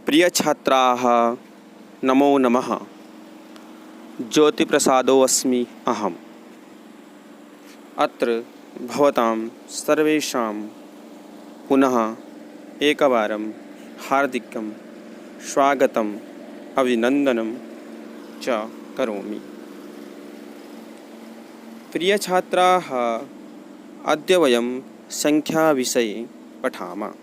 प्रिय छात्राः नमो नमः। ज्योतिप्रसादोऽस्मि अहम्। अत्र भवतां सर्वेषां पुनः एकवारं हार्दिकं स्वागतम् अभिनन्दनं च करोमि। प्रिय छात्राः, अद्य वयं संख्याविषये पठामः।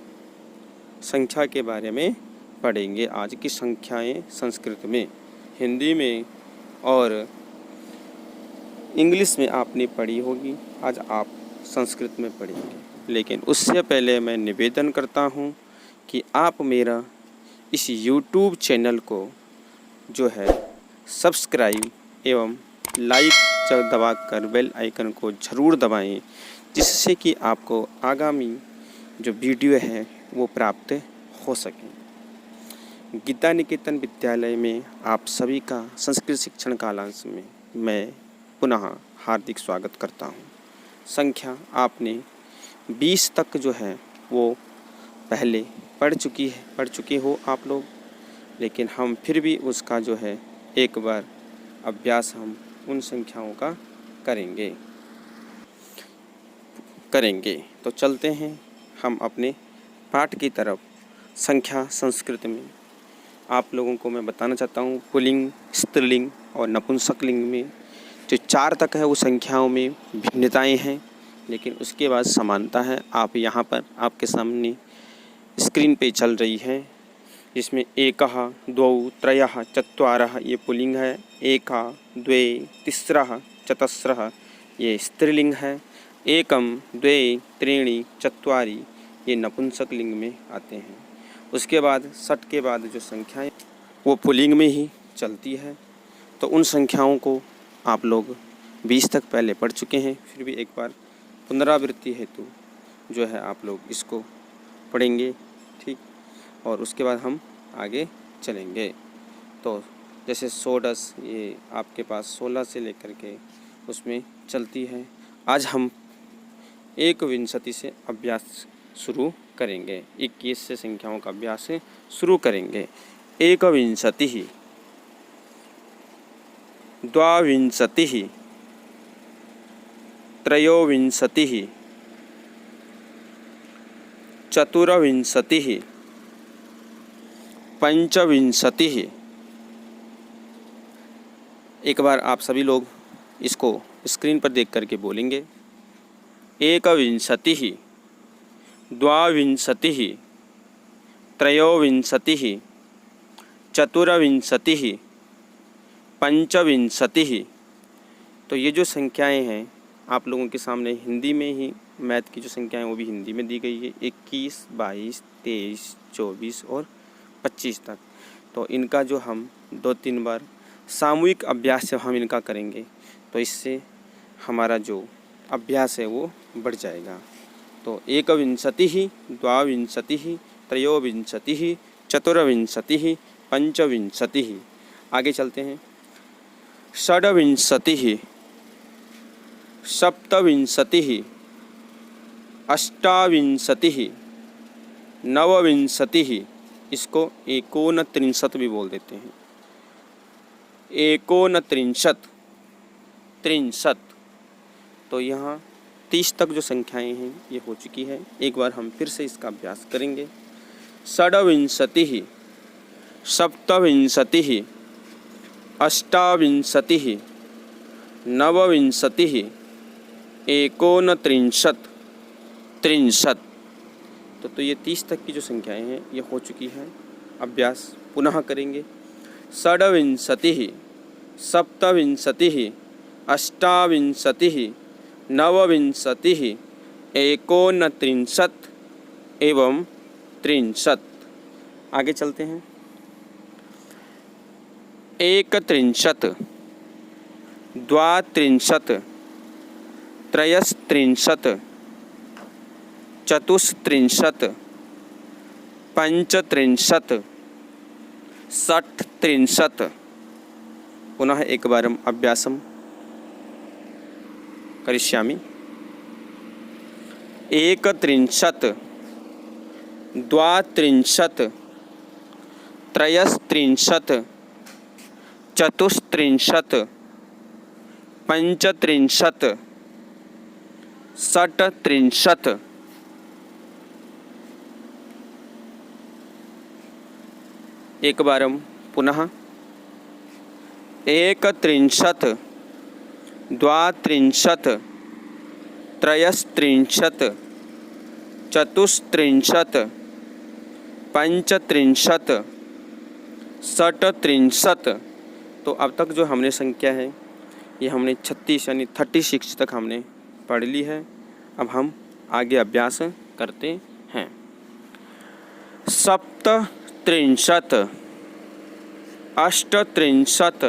संख्या के बारे में पढ़ेंगे। आज की संख्याएं संस्कृत में, हिंदी में और इंग्लिश में आपने पढ़ी होगी, आज आप संस्कृत में पढ़ेंगे। लेकिन उससे पहले मैं निवेदन करता हूं कि आप मेरा इस YouTube चैनल को जो है सब्सक्राइब एवं लाइक दबाकर बेल आइकन को ज़रूर दबाएं, जिससे कि आपको आगामी जो वीडियो है वो प्राप्त हो सके। गीता निकेतन विद्यालय में आप सभी का संस्कृत शिक्षण कालांश में मैं पुनः हार्दिक स्वागत करता हूं। संख्या आपने 20 तक जो है वो पहले पढ़ चुके हो आप लोग, लेकिन हम फिर भी उसका जो है एक बार अभ्यास हम उन संख्याओं का करेंगे। तो चलते हैं हम अपने पाठ की तरफ। संख्या संस्कृत में आप लोगों को मैं बताना चाहता हूँ, पुल्लिंग, स्त्रीलिंग और नपुंसकलिंग में जो 4 तक है वो संख्याओं में भिन्नताएं हैं, लेकिन उसके बाद समानता है। आप यहाँ पर आपके सामने स्क्रीन पे चल रही है, जिसमें एकः, द्वौ, त्रयः, चत्वारः ये पुल्लिंग है, एकः, द्वे, तिस्रः, चतस्रः ये स्त्रीलिंग है, एकम, द्वे, त्रीणि, चत्वारि ये नपुंसकलिंग में आते हैं। उसके बाद 60 के बाद जो संख्याएं वो पुल्लिंग में ही चलती है। तो उन संख्याओं को आप लोग 20 तक पहले पढ़ चुके हैं, फिर भी एक बार पुनरावृत्ति हेतु जो है आप लोग इसको पढ़ेंगे, ठीक। और उसके बाद हम आगे चलेंगे। तो जैसे 16 ये आपके पास 16 से लेकर के उसमें चलती है। आज हम 21 से अभ्यास शुरू करेंगे। 21 से संख्याओं का अभ्यास शुरू करेंगे। 21, 22, 23, 24, 25। एक बार आप सभी लोग इसको स्क्रीन पर देख करके बोलेंगे। 21, 22, 23, 24, 25। तो ये जो संख्याएं हैं आप लोगों के सामने हिंदी में ही, मैथ की जो संख्याएं वो भी हिंदी में दी गई है, 21, 22, 23, 24 और 25 तक। तो इनका जो हम 2-3 बार सामूहिक अभ्यास जब हम इनका करेंगे तो इससे हमारा जो अभ्यास है वो बढ़ जाएगा। तो 21, 22, 23, 24, 25। आगे चलते हैं। 26, 27, 28, 29, इसको 39 भी बोल देते हैं। 39, 63। तो यहाँ 30 तक जो संख्याएं हैं ये हो चुकी है। एक बार हम फिर से इसका अभ्यास करेंगे। 26, 27, 28, 29, 30। तो ये 30 तक की जो संख्याएं हैं ये हो चुकी हैं। अभ्यास पुनः करेंगे। 26, 27, 28, 29, 31 एवं 63। आगे चलते हैं। 31, 32, 33, 34, 35, 60। पुनः एक बारम अभ्यासम करिष्यामि। 31, 32, त्रयस्त्रिंशत् चतुस्त्रिंशत् पंचत्रिंशत् षट्त्रिंशत् एक बार पुनः एकत्रिंशत् द्वात्रिंशत् त्रयस्त्रिंशत् चतुस्त्रिंशत् पंचत्रिंशत् षट्त्रिंशत्। तो अब तक जो हमने संख्या है ये हमने 36 यानी 36 तक हमने पढ़ ली है। अब हम आगे अभ्यास करते हैं। सप्तत्रिंशत् अष्टत्रिंशत्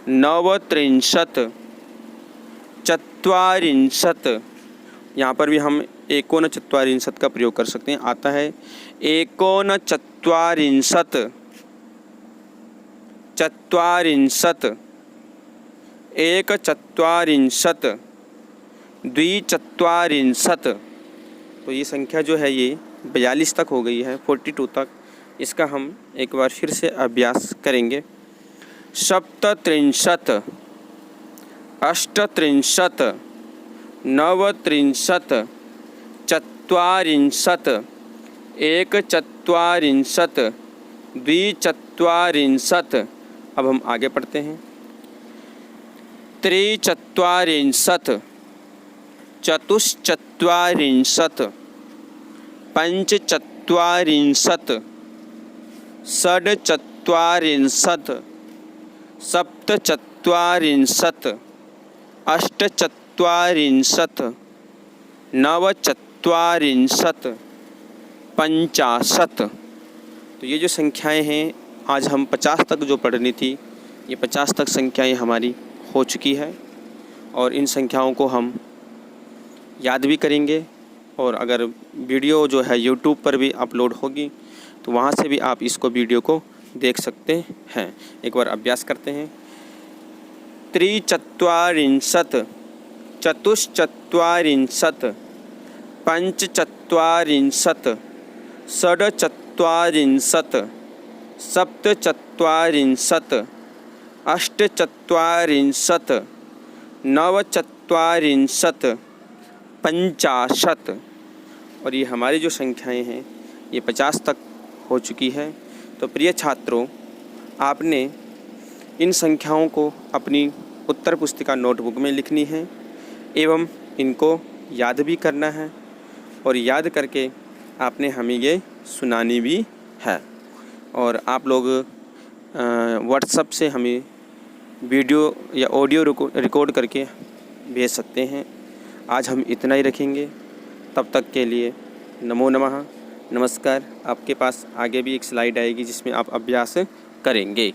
नवत्रिंशत् चत्वारिंशत्। यहाँ पर भी हम एकोनचत्वारिंशत् का प्रयोग कर सकते हैं। आता है एकोनचत्वारिंशत् चत्वारिंशत् एकचत्वारिंशत् द्विचत्वारिंशत्। तो ये संख्या जो है ये 42 तक हो गई है, 42 तक। इसका हम एक बार फिर से अभ्यास करेंगे। सप्तत्रिंशत् अष्टत्रिंशत् नवत्रिंशत् चत्वारिंशत् एकचत्वारिंशत् द्विचत्वारिंशत्। अब हम आगे पढ़ते हैं। त्रिचत्वारिंशत् चतुश्चत्वारिंशत् पंचचत्वारिंशत् षड्चत्वारिंशत् सप्तचत्वारिंशत् अष्टचत्वारिंशत् नवचत्वारिंशत् पंचाशत्। तो ये जो संख्याएं हैं आज हम 50 तक जो पढ़नी थी ये 50 तक संख्याएं हमारी हो चुकी है और इन संख्याओं को हम याद भी करेंगे। और अगर वीडियो जो है YouTube पर भी अपलोड होगी तो वहाँ से भी आप इसको वीडियो को देख सकते हैं। एक बार अभ्यास करते हैं। त्रिचत्वारिंशत् चतुश्चत्वारिंशत् पंचचत्वारिंशत् षड्चत्वारिंशत् सप्तचत्वारिंशत् अष्टचत्वारिंशत् नवचत्वारिंशत् पंचाशत्। और ये हमारी जो संख्याएं हैं ये 50 तक हो चुकी है। तो प्रिय छात्रों, आपने इन संख्याओं को अपनी उत्तर पुस्तिका नोटबुक में लिखनी है एवं इनको याद भी करना है और याद करके आपने हमें ये सुनानी भी है। और आप लोग व्हाट्सएप से हमें वीडियो या ऑडियो रिकॉर्ड करके भेज सकते हैं। आज हम इतना ही रखेंगे। तब तक के लिए नमो नमः, नमस्कार। आपके पास आगे भी एक स्लाइड आएगी जिसमें आप अभ्यास करेंगे।